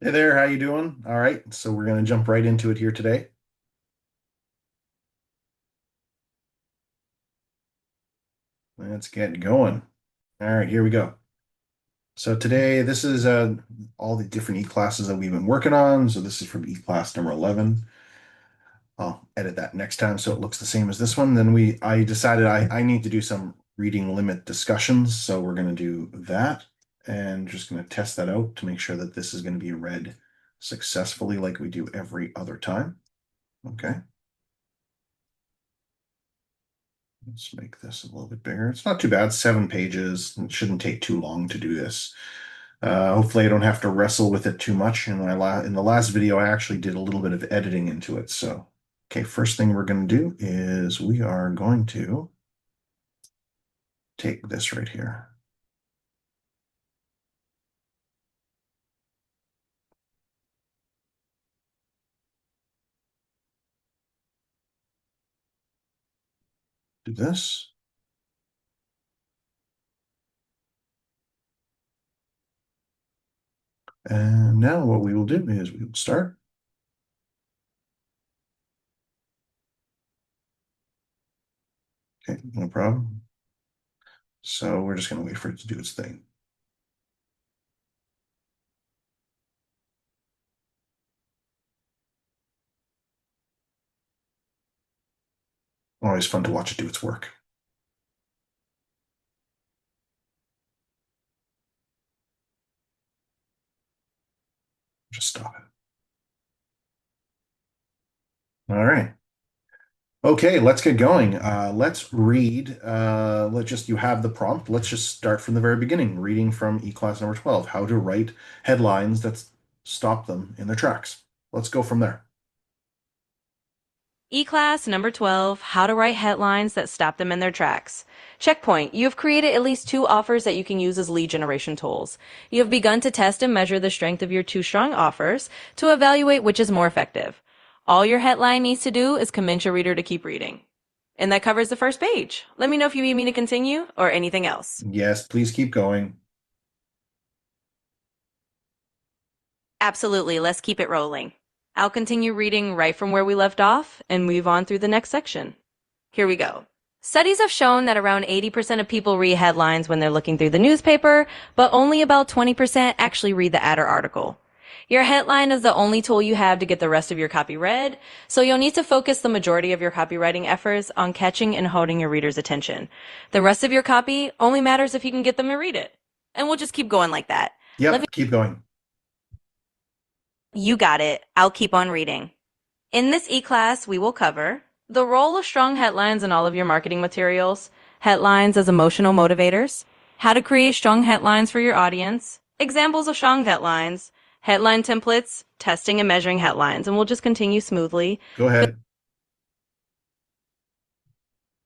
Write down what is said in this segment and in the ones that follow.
Hey there, how you doing? All right, so we're going to jump right into it here today. Let's get going. All right, here we go. So today, this is all the different E-classes that we've been working on. So this is from E-class number 11. I'll edit that next time so it looks the same as this one. I decided I need to do some reading limit discussions. So we're going to do that and just going to test that out to make sure that this is going to be read successfully like we do every other time. Okay. Let's make this a little bit bigger. It's not too bad, 7 pages. It shouldn't take too long to do this. Hopefully I don't have to wrestle with it too much. In the last video, I actually did a little bit of editing into it. So, okay, first thing we're going to do is we are going to take this right here. Do this. And now what we will do is we will start. Okay, no problem. So we're just going to wait for it to do its thing. Always fun to watch it do its work. Just stop it. All right. Okay, let's get going. Let's read. You have the prompt. Let's just start from the very beginning, reading from E-class number 12, how to write headlines that stop them in their tracks. Let's go from there. E-class number 12, how to write headlines that stop them in their tracks. Checkpoint. You have created at least 2 offers that you can use as lead generation tools. You have begun to test and measure the strength of your 2 strong offers to evaluate which is more effective. All your headline needs to do is convince your reader to keep reading. And that covers the first page. Let me know if you need me to continue or anything else. Yes, please keep going. Absolutely. Let's keep it rolling. I'll continue reading right from where we left off and move on through the next section. Here we go. Studies have shown that around 80% of people read headlines when they're looking through the newspaper, but only about 20% actually read the ad or article. Your headline is the only tool you have to get the rest of your copy read, so you'll need to focus the majority of your copywriting efforts on catching and holding your reader's attention. The rest of your copy only matters if you can get them to read it. And we'll just keep going like that. Yep, keep going. You got it. I'll keep on reading. In this e-class, we will cover the role of strong headlines in all of your marketing materials, headlines as emotional motivators, how to create strong headlines for your audience, examples of strong headlines, headline templates, testing and measuring headlines, and we'll just continue smoothly. Go ahead.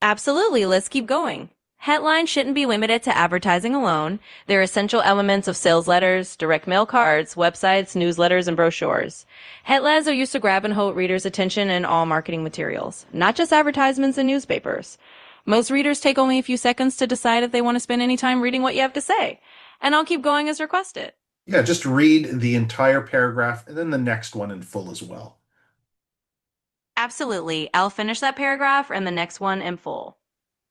Absolutely, let's keep going. Headlines shouldn't be limited to advertising alone. They're essential elements of sales letters, direct mail cards, websites, newsletters, and brochures. Headlines are used to grab and hold readers' attention in all marketing materials, not just advertisements and newspapers. Most readers take only a few seconds to decide if they want to spend any time reading what you have to say, and I'll keep going as requested. Yeah, just read the entire paragraph and then the next one in full as well. Absolutely, I'll finish that paragraph and the next one in full.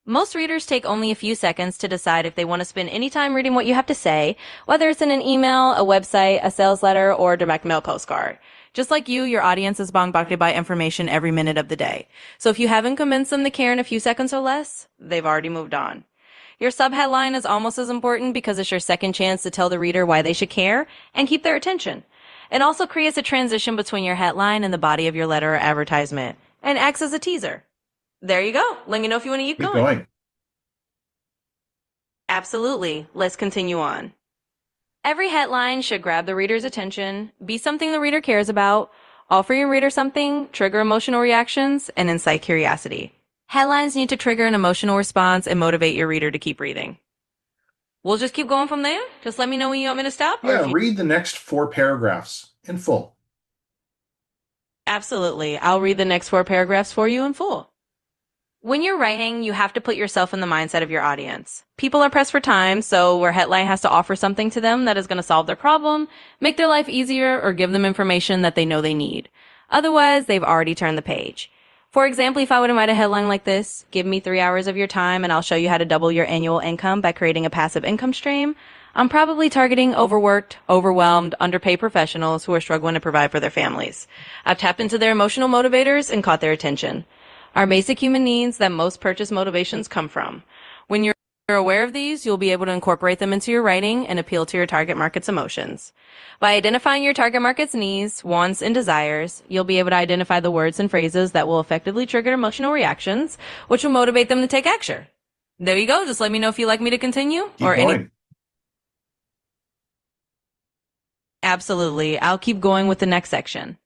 Most readers take only a few seconds to decide if they want to spend any time reading what you have to say, whether it's in an email, a website, a sales letter, or a direct mail postcard. Just like you, your audience is bombarded by information every minute of the day. So if you haven't convinced them to care in a few seconds or less, they've already moved on. Your subheadline is almost as important because it's your second chance to tell the reader why they should care and keep their attention. It also creates a transition between your headline and the body of your letter or advertisement and acts as a teaser. There you go. Let me know if you want to keep going. Absolutely. Let's continue on. Every headline should grab the reader's attention, be something the reader cares about, offer your reader something, trigger emotional reactions, and incite curiosity. Headlines need to trigger an emotional response and motivate your reader to keep reading. We'll just keep going from there. Just let me know when you want me to stop. Yeah, read the next 4 paragraphs in full. Absolutely. I'll read the next 4 paragraphs for you in full. When you're writing, you have to put yourself in the mindset of your audience. People are pressed for time, so your headline has to offer something to them that is going to solve their problem, make their life easier, or give them information that they know they need. Otherwise, they've already turned the page. For example, if I would write a headline like this, give me 3 hours of your time and I'll show you how to double your annual income by creating a passive income stream, I'm probably targeting overworked, overwhelmed, underpaid professionals who are struggling to provide for their families. I've tapped into their emotional motivators and caught their attention. Our basic human needs that most purchase motivations come from. When you're aware of these, you'll be able to incorporate them into your writing and appeal to your target market's emotions. By identifying your target market's needs, wants, and desires, you'll be able to identify the words and phrases that will effectively trigger emotional reactions, which will motivate them to take action. There you go. Just let me know if you'd like me to continue Keep going. Absolutely. I'll keep going with the next section.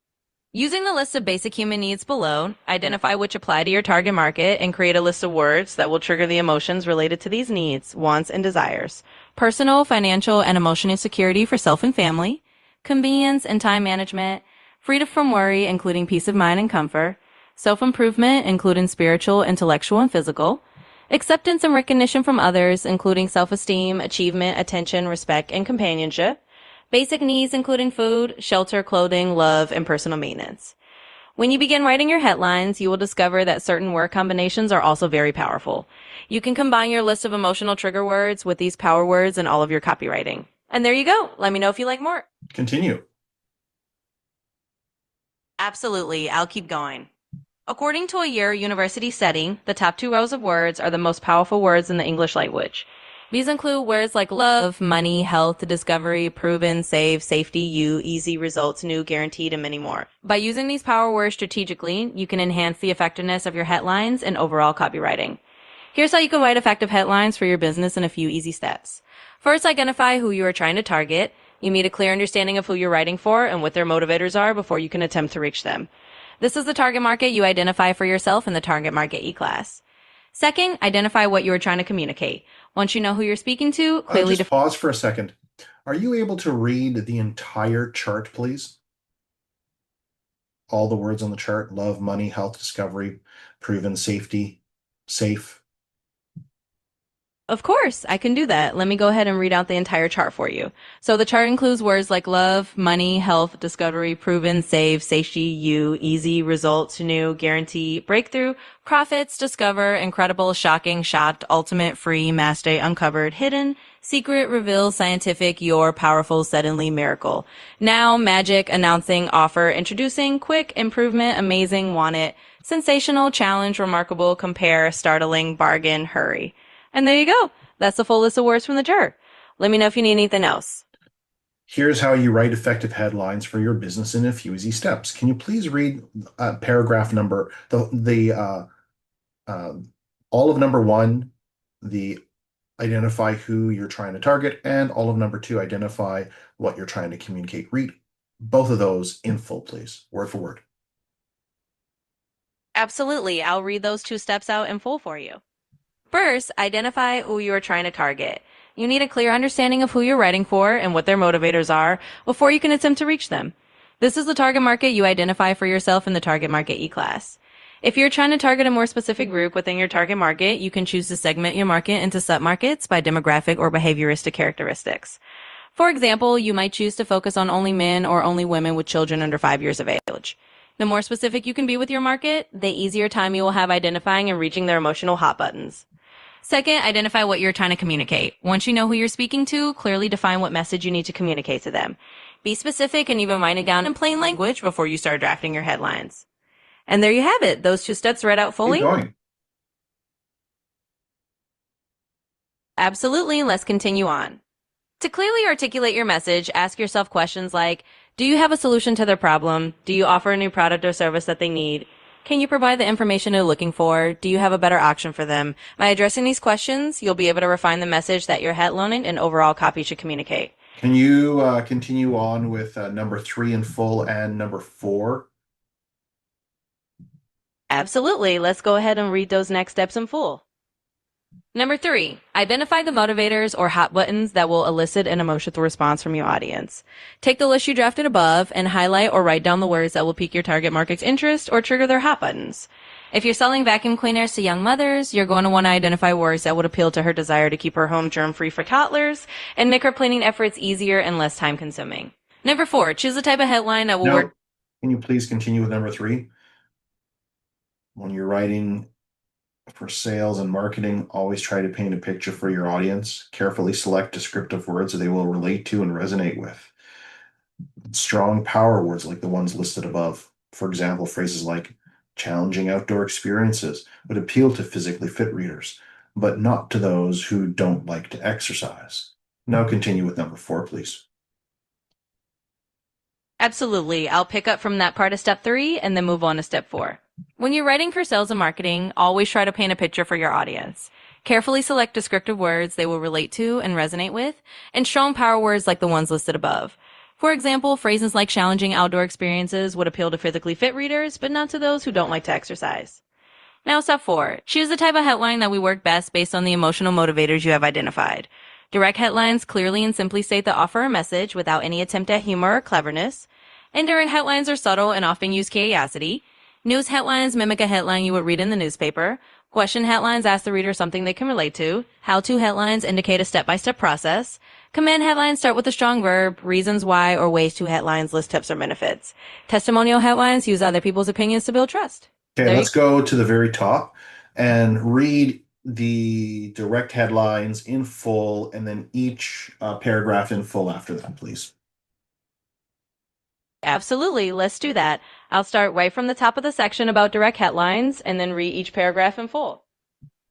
Using the list of basic human needs below, identify which apply to your target market and create a list of words that will trigger the emotions related to these needs, wants, and desires. Personal, financial, and emotional security for self and family, convenience and time management, freedom from worry, including peace of mind and comfort, self-improvement, including spiritual, intellectual, and physical, acceptance and recognition from others, including self-esteem, achievement, attention, respect, and companionship, basic needs including food, shelter, clothing, love, and personal maintenance. When you begin writing your headlines, you will discover that certain word combinations are also very powerful. You can combine your list of emotional trigger words with these power words in all of your copywriting. And there you go. Let me know if you like more. Continue. Absolutely. I'll keep going. According to a Yale University study, the top 2 rows of words are the most powerful words in the English language. These include words like love, money, health, discovery, proven, save, safety, you, easy, results, new, guaranteed, and many more. By using these power words strategically, you can enhance the effectiveness of your headlines and overall copywriting. Here's how you can write effective headlines for your business in a few easy steps. First, identify who you are trying to target. You need a clear understanding of who you're writing for and what their motivators are before you can attempt to reach them. This is the target market you identify for yourself in the target market E-class. Second, identify what you are trying to communicate. Once you know who you're speaking to, clearly Just pause for a second. Are you able to read the entire chart, please? All the words on the chart: love, money, health, discovery, proven, safety, safe. Of course, I can do that. Let me go ahead and read out the entire chart for you. So the chart includes words like love, money, health, discovery, proven, save, safety, you, easy, results, new, guarantee, breakthrough, profits, discover, incredible, shocking, shocked, ultimate, free, master, uncovered, hidden, secret, reveal, scientific, your, powerful, suddenly, miracle. Now, magic, announcing, offer, introducing, quick, improvement, amazing, want it, sensational, challenge, remarkable, compare, startling, bargain, hurry. And there you go. That's the full list of words from the chart. Let me know if you need anything else. Here's how you write effective headlines for your business in a few easy steps. Can you please read paragraph number, uh, all of number one, the identify who you're trying to target, and all of number two, identify what you're trying to communicate. Read both of those in full, please, word for word. Absolutely. I'll read those 2 steps out in full for you. First, identify who you are trying to target. You need a clear understanding of who you're writing for and what their motivators are before you can attempt to reach them. This is the target market you identify for yourself in the target market E-class. If you're trying to target a more specific group within your target market, you can choose to segment your market into submarkets by demographic or behavioristic characteristics. For example, you might choose to focus on only men or only women with children under 5 years of age. The more specific you can be with your market, the easier time you will have identifying and reaching their emotional hot buttons. Second, identify what you're trying to communicate. Once you know who you're speaking to, clearly define what message you need to communicate to them. Be specific and even write it down in plain language before you start drafting your headlines. And there you have it. Those 2 steps read out fully. Keep going. Absolutely. Let's continue on. To clearly articulate your message, ask yourself questions like, do you have a solution to their problem? Do you offer a new product or service that they need? Can you provide the information they're looking for? Do you have a better option for them? By addressing these questions, you'll be able to refine the message that your headline and overall copy should communicate. Can you continue on with number three in full and number four? Absolutely. Let's go ahead and read those next steps in full. Number 3, identify the motivators or hot buttons that will elicit an emotional response from your audience. Take the list you drafted above and highlight or write down the words that will pique your target market's interest or trigger their hot buttons. If you're selling vacuum cleaners to young mothers, you're going to want to identify words that would appeal to her desire to keep her home germ-free for toddlers and make her cleaning efforts easier and less time-consuming. Number 4, choose the type of headline that will Now, work. can you please continue with number 3? When you're writing for sales and marketing, always try to paint a picture for your audience. Carefully select descriptive words that they will relate to and resonate with. Strong power words like the ones listed above. For example, phrases like challenging outdoor experiences would appeal to physically fit readers, but not to those who don't like to exercise. Now continue with number 4, please. Absolutely. I'll pick up from that part of step 3 and then move on to step 4. When you're writing for sales and marketing, always try to paint a picture for your audience. Carefully select descriptive words they will relate to and resonate with, and strong power words like the ones listed above. For example, phrases like challenging outdoor experiences would appeal to physically fit readers, but not to those who don't like to exercise. Now, step 4. Choose the type of headline that will work best based on the emotional motivators you have identified. Direct headlines clearly and simply state the offer or message without any attempt at humor or cleverness. Indirect headlines are subtle and often use curiosity. News headlines mimic a headline you would read in the newspaper. Question headlines ask the reader something they can relate to. How-to headlines indicate a step-by-step process. Command headlines start with a strong verb. Reasons why or ways to headlines list tips or benefits. Testimonial headlines use other people's opinions to build trust. Okay, There you let's go to the very top and read the direct headlines in full and then each paragraph in full after that, please. Absolutely. Let's do that. I'll start right from the top of the section about direct headlines and then read each paragraph in full.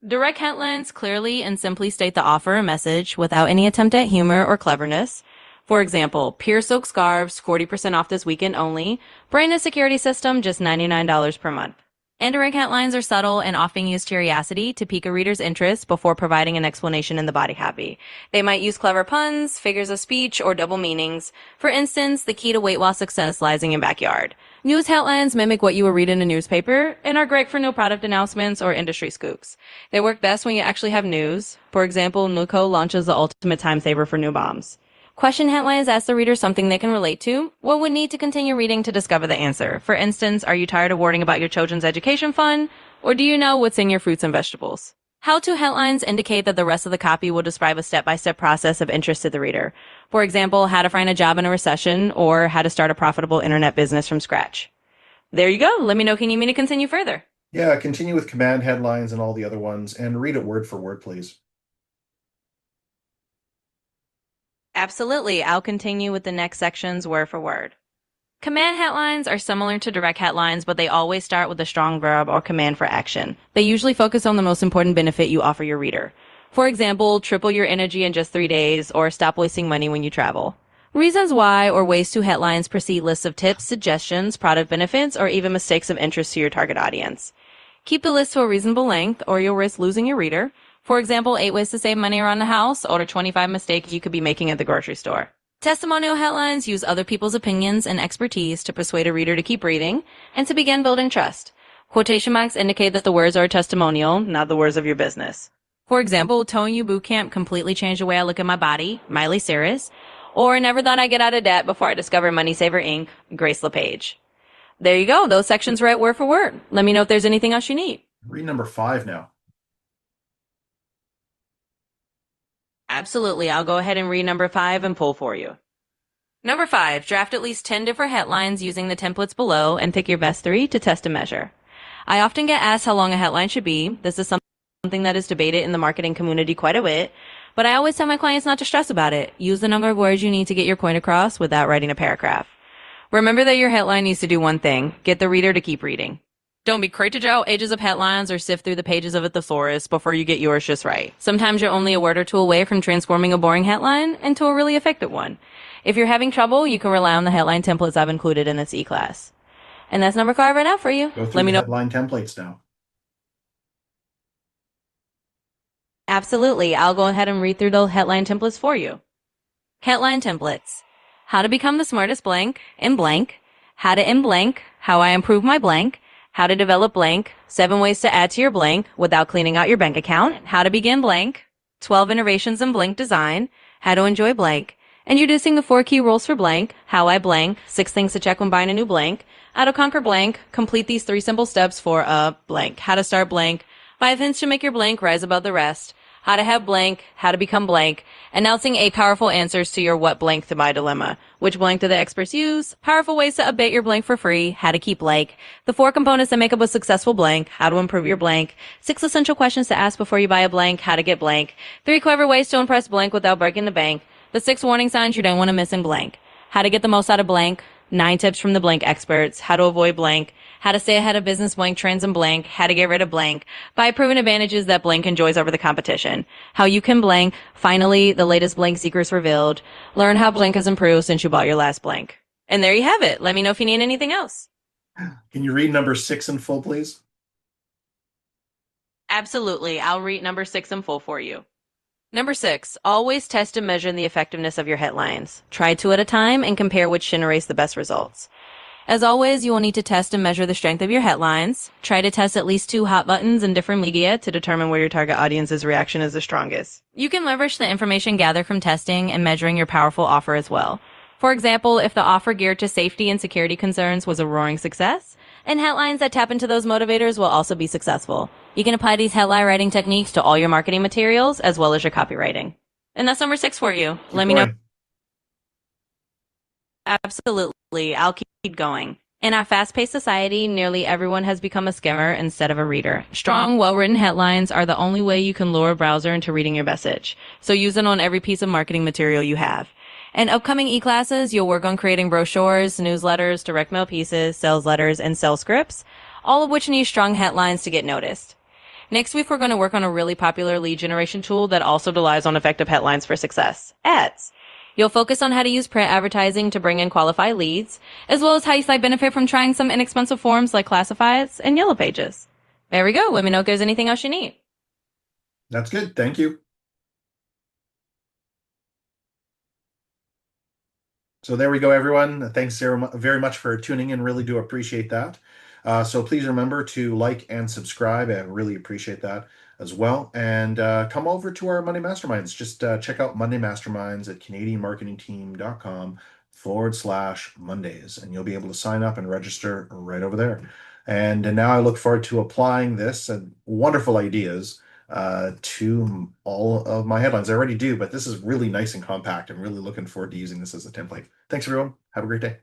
Direct headlines clearly and simply state the offer or message without any attempt at humor or cleverness. For example, pure silk scarves, 40% off this weekend only. Brand new security system, just $99 per month. Indirect headlines are subtle and often use curiosity to pique a reader's interest before providing an explanation in the body copy. They might use clever puns, figures of speech, or double meanings. For instance, the key to weight loss success lies in your backyard. News headlines mimic what you will read in a newspaper and are great for new product announcements or industry scoops. They work best when you actually have news. For example, Nuco launches the ultimate time saver for new moms. Question headlines ask the reader something they can relate to. One would need to continue reading to discover the answer. For instance, are you tired of worrying about your children's education fund? Or do you know what's in your fruits and vegetables? How-to headlines indicate that the rest of the copy will describe a step-by-step process of interest to the reader. For example, how to find a job in a recession or how to start a profitable internet business from scratch. There you go. Let me know if you need me to continue further. Yeah, continue with command headlines and all the other ones and read it word for word, please. Absolutely. I'll continue with the next sections word for word. Command headlines are similar to direct headlines, but they always start with a strong verb or command for action. They usually focus on the most important benefit you offer your reader. For example, triple your energy in just 3 days, or stop wasting money when you travel. Reasons why or ways to headlines precede lists of tips, suggestions, product benefits, or even mistakes of interest to your target audience. Keep the list to a reasonable length, or you'll risk losing your reader. For example, 8 ways to save money around the house, or 25 mistakes you could be making at the grocery store. Testimonial headlines use other people's opinions and expertise to persuade a reader to keep reading and to begin building trust. Quotation marks indicate that the words are a testimonial, not the words of your business. For example, Towing You Bootcamp completely changed the way I look at my body, Miley Cyrus, or Never Thought I'd Get Out of Debt Before I Discovered Money Saver Inc., Grace LePage. There you go. Those sections read word for word. Let me know if there's anything else you need. Read number 5 now. Absolutely. I'll go ahead and read number 5 and pull for you. Number 5, draft at least 10 different headlines using the templates below and pick your best 3 to test and measure. I often get asked how long a headline should be. This is something that is debated in the marketing community quite a bit, but I always tell my clients not to stress about it. Use the number of words you need to get your point across without writing a paragraph. Remember that your headline needs to do one thing: get the reader to keep reading. Don't be quick to draw ages of headlines or sift through the pages of a thesaurus before you get yours just right. Sometimes you're only a word or two away from transforming a boring headline into a really effective one. If you're having trouble, you can rely on the headline templates I've included in this e-class. And that's number 5 right now for you. Go through Let me the know. headline templates now. Absolutely. I'll go ahead and read through the headline templates for you. Headline templates. How to become the smartest blank in blank. How to in blank. How I improve my blank. how to develop blank, 7 ways to add to your blank without cleaning out your bank account, how to begin blank, 12 innovations in blank design, how to enjoy blank, introducing the 4 key rules for blank, how I blank, 6 things to check when buying a new blank, how to conquer blank, complete these 3 simple steps for a blank, how to start blank, 5 hints to make your blank rise above the rest, how to have blank, how to become blank, announcing 8 powerful answers to your what blank to my dilemma. Which blank do the experts use? Powerful ways to update your blank for free, how to keep blank, the 4 components that make up a successful blank, how to improve your blank, 6 essential questions to ask before you buy a blank, how to get blank, 3 clever ways to impress blank without breaking the bank, the 6 warning signs you don't want to miss in blank, how to get the most out of blank, 9 tips from the blank experts, how to avoid blank, how to stay ahead of business blank trends in blank, how to get rid of blank, 5 proven advantages that blank enjoys over the competition, how you can blank, finally, the latest blank secrets revealed, learn how blank has improved since you bought your last blank. And there you have it. Let me know if you need anything else. Can you read number 6 in full, please? Absolutely. I'll read number 6 in full for you. Number 6, always test and measure the effectiveness of your headlines. Try 2 at a time and compare which generates the best results. As always, you will need to test and measure the strength of your headlines. Try to test at least 2 hot buttons in different media to determine where your target audience's reaction is the strongest. You can leverage the information gathered from testing and measuring your powerful offer as well. For example, if the offer geared to safety and security concerns was a roaring success, and headlines that tap into those motivators will also be successful. You can apply these headline writing techniques to all your marketing materials as well as your copywriting. And that's number 6 for you. Keep Let me know. going. Absolutely. I'll keep going. In our fast-paced society, nearly everyone has become a skimmer instead of a reader. Strong, well-written headlines are the only way you can lure a browser into reading your message. So use it on every piece of marketing material you have. In upcoming e-classes, you'll work on creating brochures, newsletters, direct mail pieces, sales letters, and sales scripts, all of which need strong headlines to get noticed. Next week, we're going to work on a really popular lead generation tool that also relies on effective headlines for success. Ads. You'll focus on how to use print advertising to bring in qualified leads, as well as how you might benefit from trying some inexpensive forms like classifieds and yellow pages. There we go. Let me know if there's anything else you need. That's good. Thank you. So there we go, everyone. Thanks very much for tuning in. Really do appreciate that. So please remember to like and subscribe. I really appreciate that as well. And come over to our Monday Masterminds. Just check out Monday Masterminds at canadianmarketingteam.com/Mondays, and you'll be able to sign up and register right over there. And now I look forward to applying this and wonderful ideas to all of my headlines. I already do, but this is really nice and compact. I'm really looking forward to using this as a template. Thanks, everyone. Have a great day.